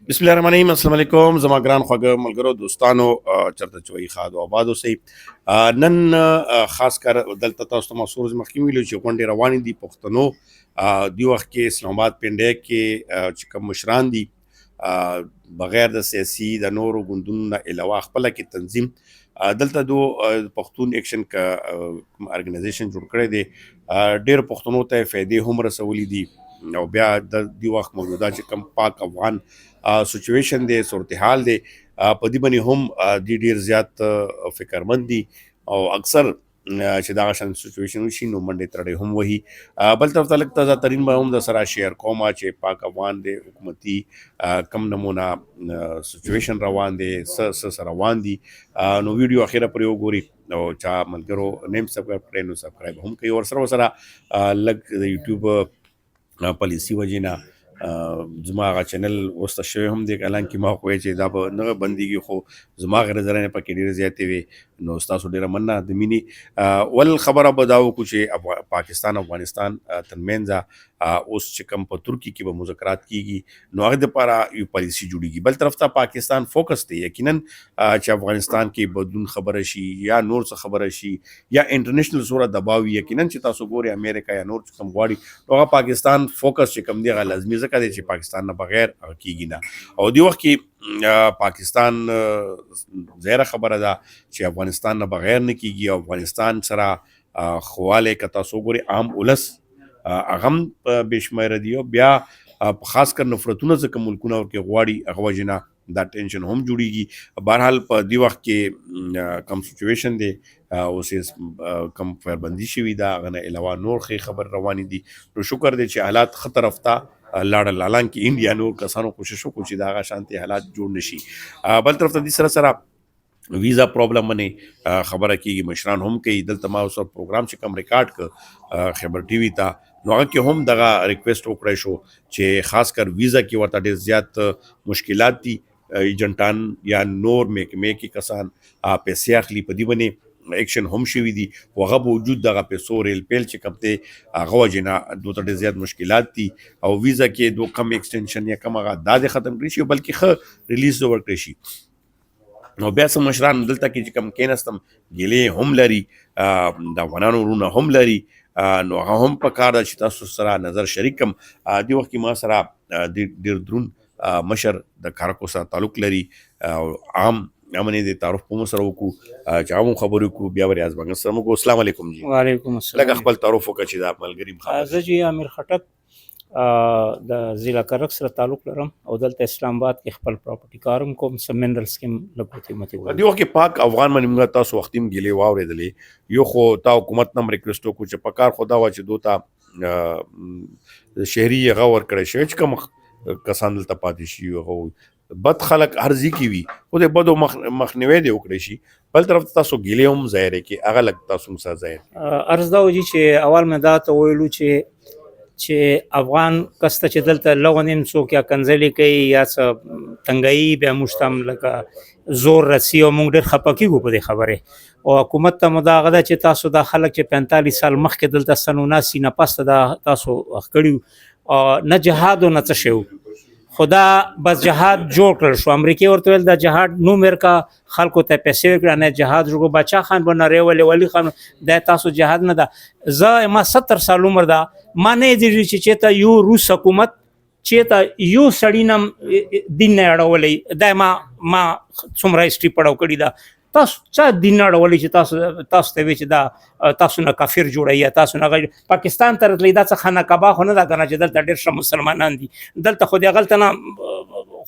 بسم الله الرحمن الرحیم. السلام علیکم زما ګران خوږه ملګرو دوستانو، چرته چې وایي ښاد او آباد اوسئ. نن خاص کر دلته تاسو ته ما څو ورځې مخکې ویلو چې غونډې روانې دي پښتنو دې وخت کې اسلام آباد پنډۍ کې چې کوم مشران دي بغیر د سیاسي د نورو ګوندونو نه علاوه خپله کې تنظیم دلته دو پښتون ایکشن کا ارګنایزیشن جوړ کړی دی. ډېر پښتنو ته فایدې هم رسولي دي او بیا د دې وخت موجوده چې کوم پاک افغان سچویشن دی، صورتحال دی، په دې باندې هم دې ډېر زیات فکرمند دي او اکثر چې دغه شان سچویشن وشي نو منډې ترړې هم وهي. بل طرف ته لږ تازه ترین به هم د سره شیر کومه چې پاک افغان دی حکومتي کم نمونه سچویشن روان دی څه روان دي. نو ویډیو اخیره پرې وګوري او چا ملګرو نیم سبسکرایب کړی نو سبسکرایب هم کوي. ورسره لږ د یوټیوب پالیسي وجې نه زما هغه چینل وسته شوی هم دی، حالانکې ما خو وایي چې دا به نه بندېږي، خو زما هغه نظرانې پکې ډېرې زیاتې وې نو ستاسو ډېره مننه د مینې. ول خبره به دا وکړو چې پاکستان افغانستان ترمنځ اوس چې کوم په ترکي کې به مذاکرات کیږي نو هغه دپاره یو پالیسي جوړیږي. بل طرف ته پاکستان فوکس دی یقینا چې افغانستان کې بدلون خبره شي یا نور څه خبره شي یا انټرنیشنل سوره دباو وي. یقینا چې تاسو ګورئ امریکا یا نور چې کوم غواړي نو هغه پاکستان فوکس چې کوم دی هغه لازمي ځکه دی چې پاکستان نه بغیر کیږي نه. او دې وخت کې پاکستان ظاهره خبره ده چې افغانستان نه بغیر نه کیږي او افغانستان سره خواله که تاسو ګورئ عام ولس هغه هم په بېشمېره دي او بیا خاص کر نفرتونه ځکه ملکونه ورکې غواړي هغه وجې نه دا ټینشن هم جوړیږي. بهرحال په دې وخت کې کم سچویشن دی اوس کم فایربندي شوي ده، هغه نه علاوه نور ښې خبر روانې دي. نو شکر دی چې حالات ښه طرف ته لاړل، حالانکې انډیا نور کسانو کوشش وکړو چې د هغه شانتې حالات جوړ نه شي. بل طرف ته دې سره سره ویزا پرابلم باندې خبره کیږي، مشران هم کوي. دلته ما اوس پروګرام چې کوم ریکارډ کړ خبر ټي وي ته نو هغه کې هم دغه ریکویسټ وکړی شو چې خاص کر ویزا کې ورته ډېر زیات مشکلات دي. ایجنټان یا نور محکمې کې کسان پیسې اخلي، په دې باندې ایکشن هم شوي دي خو هغه باوجود دغه پیسو ریل پیل چې کوم دی هغه وجې نه دوی ته ډېر زیات مشکلات دي او ویزا کې دو کم ایکسټینشن یا کم هغه دا دې ختم کړي شي بلکې ښه ریلیز ورکړي شي. نو بیا څه مشران دلته کې چې کوم کېناستم ګیلې هم لري، د افغانانو ورونه هم لري، نو هغه هم په کار ده چې تاسو سره نظر شریک کړم. دې وخت کې ما سره ډېر دروند مشر د کارکو سره تعلق لري او عام امنې د تعارف په مو سره وکړو چې عام خبرې وکړو. بیا ورې ازبنګ سره موږ السلام علیکم جی. وعلیکم السلام. لکه خپل تعارف وکړه چې دا ملګري زه جی امیر خټک د ضلع کرک سره تعلق لرم او دلته اسلام آباد کې خپل پراپرټي کارم کوم، سم منرلز کې لږ قیمتي وړم. دې وخت کې پاک افغان باندې موږ تاسو وختیم ګیلې واورېدلې. یو خو تا حکومت نه ریکویسټ وکړو چې په کار خو دا وه چې دو ته شهري هغه ورکړی شوی چې کوم کسان دلته پاتې شي هغه بد خلک هر ځای کې وي خو د بدو مخنیوی دی وکړی شي. بل طرف ته تاسو ګیلې هم ظاهر کې هغه لږ تاسو هم سره ظاهر عرض دا وجي چې اول مې دا ته ویلو چې افغان کس ته چې دلته لغونیم څوک یا کنځلې کوي یا څه تنګایي بیا موږ ته هم لکه زور رسي او موږ ډېر خفه کېږو په دې خبرې. او حکومت ته مو دا هغه ده چې تاسو دا خلک چې 45 سال مخکې دلته سن 79 نه پس ته دا تاسو کړي نه جهاد او نه څه شی خدا بس جهاد جوړ کړل شو. امریکای ورته ویل دا جهاد نو امریکا خلکو ته پیسې ورکړه نه جهاد جوړو. بچا خان بنه ریولې ولی خان دا تاسو جهاد نه ده. زه ما 70 سال عمر ده ما نه دي چې ته یو روس حکومت چې ته یو سړی نم دین نه اړولې دا ما څومره هیستري پړاو کړی دا تاسو چا دین نه اړولې چې تاسو ته وی چې دا تاسو نه کافر جوړی یا تاسو نه پاکستان ته راتلی دا څه خانه کبا خو نه دا کنه چې دلته ډېر ښه مسلمانان دي دلته خو دې غلطه نه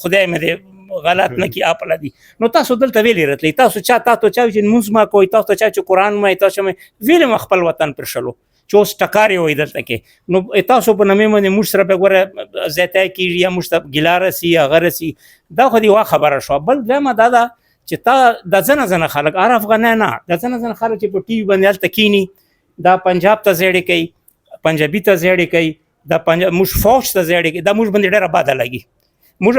خدای مې دې غلط نه کی اپلا دي نو تاسو دلته ویلې راتلی تاسو چا چې موږ ما کوی تاسو چا چې قران مې تاسو مې ویلم خپل وطن پر شلو چې اوس ټکارې وای دلته کې نو تاسو په نامې باندې موږ سره به ګوره زیاتی کېږي یا موږ ته ګیله رسي یا هغه رسي دا خو دې وا خبره شوه. بل دویمه دا ده چې تا د ځنه خلک هر افغانان نه د ځنه خلک چې په ټي وي باندې هلته کینی دا پنجاب ته زیړې کوي پنجابي ته زیړې کوي دا موږ فوج ته زیړې کوي دا موږ باندې ډېره باده لګي. موږ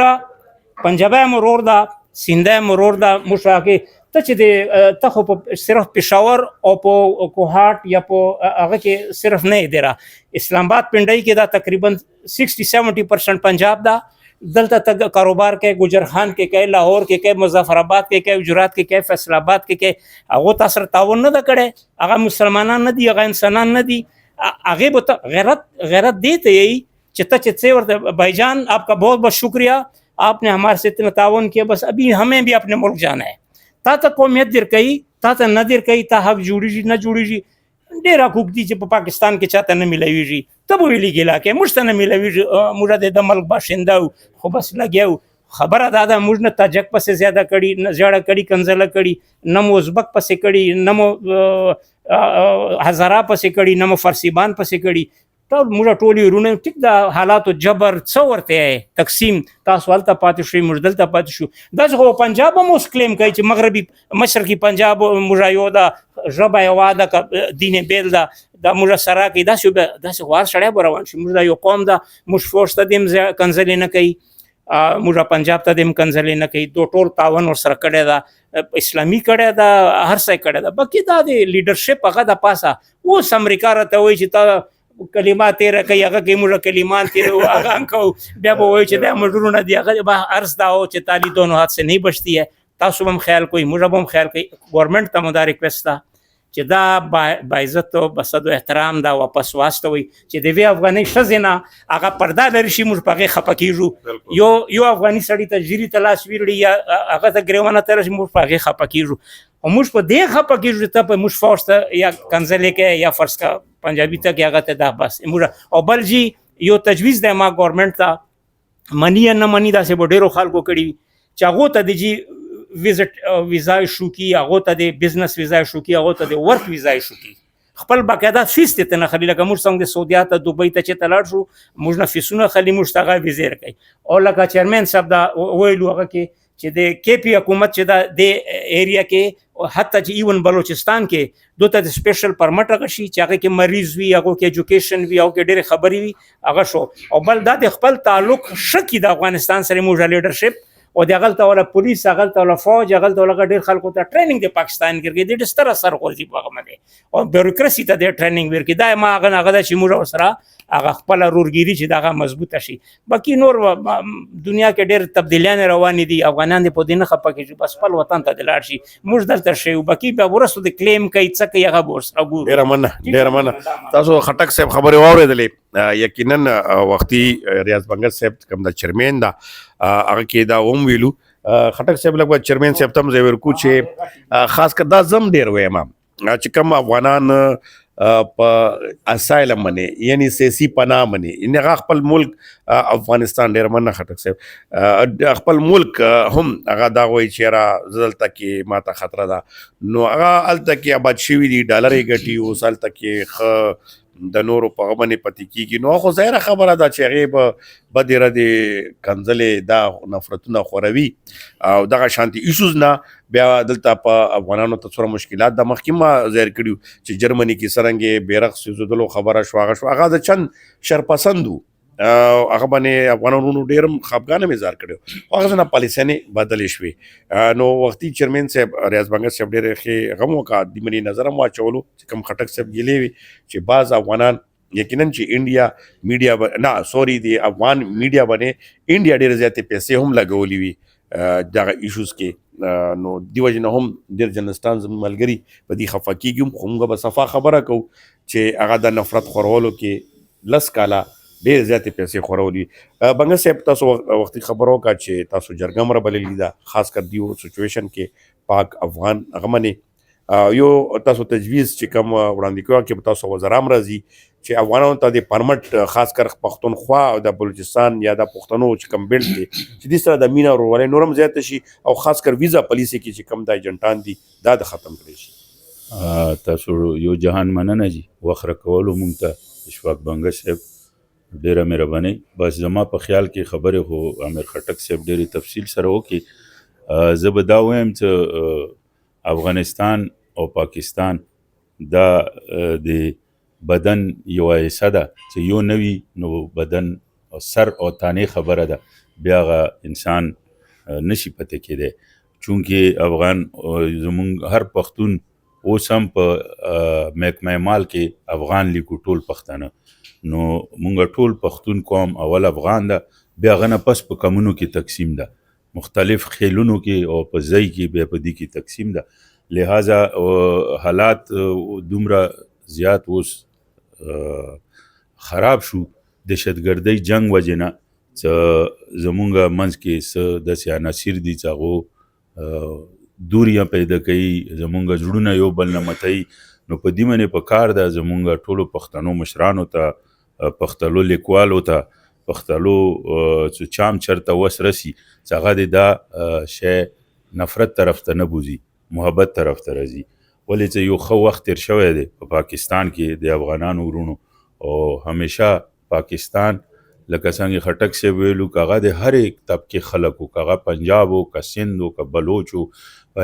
پنجابی مرور ده سیندی مرور ده موږ هغې ته چې ته خو په صرف پېښور او په کوهاټ یا په هغه کې صرف نه دی را اسلام آباد پنډۍ کې دا تقریبا 60-70% پنجاب ده دلته ته کاروبار کې ګجرخان کې کې لاهور کې کې مظفر آباد کې کې گجرات کې کې فیصل آباد کې کې هغه تاسو سره تعاون نه کړي هغه مسلمانان نه دي هغه انسانان نه دي هغه به غیرت دیتے یہی چتا چتसे ورته भाईजान आपका बहुत बहुत शुक्रिया आपने हमारे से इतना ताउन किया बस अभी हमें भी अपने मुल्क जाना है تا ته قومیت در کوي تا ته نه در کوي تا حق جوړیږي نه جوړیږي ډېر حقوق دي چې په پاکستان کې چاته نه ملويږي ته به ویلي ګیلا کې موږ ته نه ملويږي موږ د ملک باشنده خو بس لګیاو خبره دا ده موږ نه تاجک پسې زیاده کړي نه زیاړه کړي کنزله کړي نه مو ازبک پسې کړي نه مو هزاره پسې کړي نه مو فارسیبان پسې کړي ټول موږ ټول ورونه ټیک دا حالاتو جبر څو ورته تقسیم تاسو هلته پاتې شئ موږ دلته پاتې شو داسې خو پنجاب هم اوس کلیم کوي چې مغربي مشرقي پنجاب موږ یو ده ژبه یوه ده دین بیل ده دا موږ سره کوي داسې خو هر سړی به روان شي موږ یو قوم ده موږ فوج ته دې هم کنځلې نه کوي موږ پنجاب ته دې هم کنځلې نه کوي دو ټول تعاون ورسره کړی ده اسلامي کړی ده هر څه کړی ده بلکې دا د لیډرشپ هغه د پاسه اوس امریکا راته وایي چې تا کلمات تیرا کوي هغه کې موږ کلمات تیرو هغه کو بیا به وایي چې دا مډرونه دی هغه به عرض دا او چې تالی دونوں ہاتھ سے نہیں بچتی ہے تاسو هم خیال کوئ موږ هم خیال کوي گورنمنٹ ته مو دا ریکویسټ ده چې دا باعزت او بصد او احترام دا واپس واستوي چې د وی افغاني شزنه هغه پرده لري شي موږ پغه خپکیږو یو افغاني سړی ته جری تلاش ویړي یا هغه ته ګریوانه تر شي موږ پغه خپکیږو او موږ په دې خپکیږو ته په موږ فورس ته یا کنځلې کې یا فرض کا پنجابی ته کې هغه ته دا بس موږ او بل جی یو تجویز دی ما گورنمنٹ ته منی نه منی دا سه ډیرو خلکو کړي چې هغه ته دی ویزټ ویزا شو کی هغه ته د بزنس ویزا شو کی هغه ته د ورک ویزا شو کی خپل باقاعده فیس ته نه خلی لکه موږ څنګه د سعودیا ته دوبۍ ته چې تلاړ شو موږ نه فیسونه خلی موږ ته ویزا کوي او لکه چیرمن صاحب دا ویلو هغه کې چې د کې پی حکومت چې دا د ایریا کې حتی چې ایون بلوچستان کې دوته د سپیشل پرمټ غشي چې هغه کې مریض وي هغه کې ایجوکیشن وي هغه کې ډېر خبري وي هغه شو او بل دا د خپل تعلق شکی د افغانستان سره موږ لیډرشپ او د هغه ولا پولیس هغه ولا فوج هغه ولا ډېر خلکو ته ټریننګ د پاکستان کې د ډېر ستر اثر غوړي په هغه باندې او بیوروکراسي ته د ټریننګ ورکې دا ما هغه چې موږ سره هغه خپل رورګيري چې دغه مضبوطه شي باقي نور دنیا کې ډېر تبدیلیان روان دي افغانان د پودینه خپکه بس خپل وطن ته دلار شي موږ دلته شي باقي به ورسره د کلیم کوي څه کوي هغه ورس او ډیر مننه تاسو خټک صاحب خبره واورېدلې یقینا وختي ریاض بنگل صاحب کوم د چیرمن دا هغه کې دا هم ویلو خټک صاحب لکه چیرمن صاحب تم زویر کو چې خاص کر دا زم ډیر وایم چې کوم افغانان په اسایلم باندې یعنی سیاسي پناه باندې ان هغه خپل ملک افغانستان ډیر مننه خټک صاحب خپل ملک هم هغه دا وایي چې را زلته کې ماته خطر ده نو هغه الته کې آباد شوي دي ډالر یې ګټي اوس الته کې د نورو په غمنې پتی کیږي نو خو ظاهره خبره ده چې هغې به بدره د کنځلې دا نفرتونه خوروي او دغه شانتي ایشوز نه بیا دلته په افغانانو ته څومره مشکلات د مخکې ما ظاهر کړي چې جرمني کې څرنګې بیرغ سوځېدلو خبره شو هغه د چند شرپسند و هغه باندې افغانانو ډېر خفګانه مې اظهار کړی هغه نه پالیسیانې بدلې شوې نو وختي چیرمن صاحب ریاض بنگل صاحب ډېر ښې غم وکړه د منې نظر هم واچولو چې کوم خټک صاحب ګیلې وي چې بعض افغانان یقینا چې انډیا میډیا نه سوري د افغان میډیا باندې انډیا ډېر زیاتې پیسې هم لګولې وي دغه ایشوز کې نو دی وجه نه هم ډېر جرنلسټان زموږ ملګري په دې خفه کېږي خو موږ به صفا خبره کوو چې هغه د نفرت خورولو کې لس کاله ډېر زیاتې پیسې خورولي بنګل صاحب تاسو وختي خبر وکړه چې تاسو جرګه هم رابللې ده خاص کر دیو سچویشن کې پاک افغان هغه باندې یو تاسو تجویز چې کوم وړاندې کوه کې تاسو وزرام راځي چې افغانانو ته د پرمټ خاص کر پښتونخوا او د بلوچستان یا د پښتنو چې کوم بیلټ دي چې د سره د مینا ورولې نورم زیات شي او خاص کر ویزا پالیسي کې چې کوم د ایجنټان دي دا د ختم کړی شي تاسو یو جهان مننه جی وخره کولو مونږ ته اشفاق بنگل صاحب ډیره مهرباني بس زما په خیال کې خبره خو امیر خټک صاحب ډیره تفصیل سره وکړي زه به دا وایم چې افغانستان او پاکستان دا د بدن یو حصه ده چې یو نوی نو بدن او سر او تانې خبره ده بیا انسان نشي پته کېدی چونکې افغان زمونږ هر پښتون اوس هم په محکمه مال کې افغان لیکو ټول پښتانه نو مونږ ټول پښتون قوم اول افغان ده بیا هغه نه پس په کمونو کې تقسیم ده، مختلف خیلونو کې او په ځای کې بیا په دې کې تقسیم ده. لہذا حالات دومره زیات اوس خراب شو دهشتګردۍ جنگ وجې نه، څه زمونږ منځ کې څه داسې عناصر دي چې هغو دوریه پیدا کوي، زمونږ زړونه یو بل نه متوي. نو په دې باندې په کار ده زمونږ ټولو پښتنو مشرانو ته، پښتلو لیکوالو ته، پښتلو چې چام چرته وس رسی چې هغه د دا شی نفرت طرف ته نه بوزي، محبت طرف ته راځي. ولې چې یو ښه وخت تیر شوی دی په پاکستان کې د افغانانو ورونو، او همیشه پاکستان لکه څنګه خټک صاحب ویلو که هغه د هرې طبقې خلک وو، که هغه پنجاب وو، که سند وو، که بلوچ وو،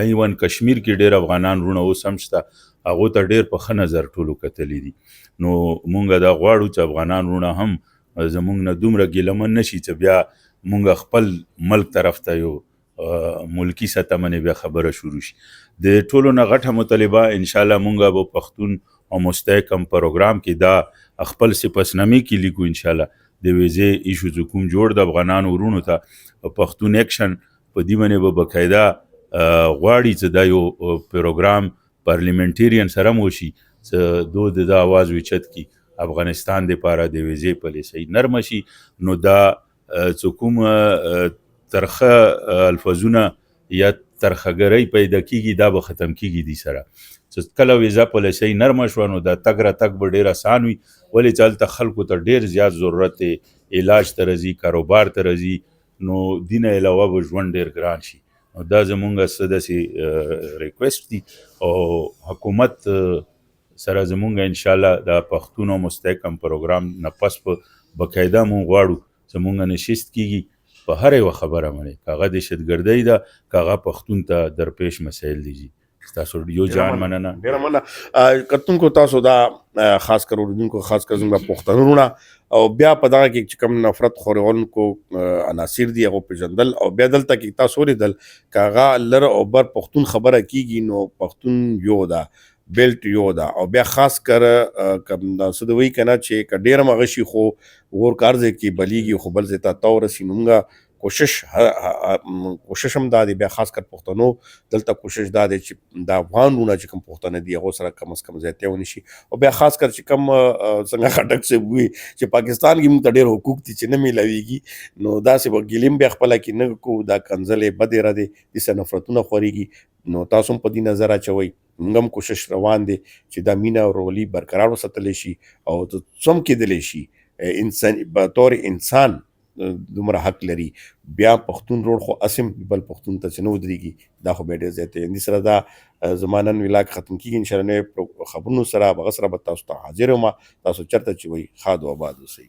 ایون کشمیر کې ډېر افغانان ورونه اوس هم شته، هغو ته ډېر په ښه نظر ټولو کتلي دي. نو مونږ دا غواړو چې افغانان ورونه هم زمونږ نه دومره ګیلمن نشي چې بیا مونږ خپل ملک طرف ته یو ملکی سطح باندې بیا خبره شروع شي. د ټولو نه غټه مطالبه انشاءالله مونږ به پښتون او مستحکم پروګرام کې دا خپل سپسنامې کې لیکو انشاءالله د ویزې ایشو چې کوم جوړ د افغانانو ورونو ته پښتون ایکشن په دې باندې به باقاعده غواړي چې دا یو پروګرام پارلیمنټیرین سره مو شي چې دو د آواز اوچت کی افغانستان د پاره د ویزې پالیسي نرم شي. نو دا چې کوم ترخه الفاظونه یا ترخګرۍ پیدا کیږي دا به ختم کیږي دي سره، چې کله ویزا پالیسي نرم شو نو دا تګ را تګ به ډیر آسان وي. ولې چې هلته خلکو ته ډیر زیات ضرورت دی، علاج ته راځي، کاروبار ته راځي، نو دین علاوه به ژوند ډیر ګران شي. نو دا زمونږ څه داسې ریکویسټ دي او حکومت سره زمونږ انشاءالله د پښتون او مستحکم پروګرام نه پس په باقاعده مونږ غواړو چې مونږ نشست کیږي په هر یوه خبره باندې، که هغه دهشتګردۍ ده، که هغه پښتون ته درپیش مسایل دي. تاسو یو جان مننه. ډیره مننه کتونکو تاسو دا خاص کر اوریدونکو، خاص کر زموږ پښتنو وروڼه، او بیا په دغه کې چې کوم نفرت خورونکو عناصر دي هغه پیژندل، او بیا دلته کې تاسو ولیدل که هغه لر او بر پښتون خبره کیږي نو پښتون یو ده، بیلټ یو ده. او بیا خاص کر کوم څه د وایي که نه چې که ډېر هم هغه شي خو ور کار ځای کې بلیږي خو بل ځای ته تا ورسي. نو موږ کوشش هم دا دی، بیا خاص کر پښتنو دلته کوشش دا دی چې د افغان وروڼه چې کوم پښتانه دي هغو سره کم از کم زیاتې ونه شي. او بیا خاص کر چې کوم څنګه خټک صاحب ووایي چې پاکستان کې موږ ته ډېر حقوق دي چې نه میلاویږي، نو داسې به ګیلې هم بیا خپله کې نه کوو، دا کنځلې بدې ردې داسې نفرتونه خورېږي. نو تاسو هم په دې نظر اچوئ، موږ هم کوشش روان دی چې دا مینه او ورورولي برقرار وساتلی شي، او څه هم کېدلی شي انسان په طور انسان دومره حق لري. بیا پښتون روډ خو اسم بل پښتون ته چې نه ودرېږي دا خو بیا ډېر زیات دی. همدې سره دا زما نن ولاګ ختم کېږي انشاءالله نوې خبرونو سره، هغه سره به تاسو ته حاضر یم. تاسو چېرته چې وئ ښاد و آباد اوسئ.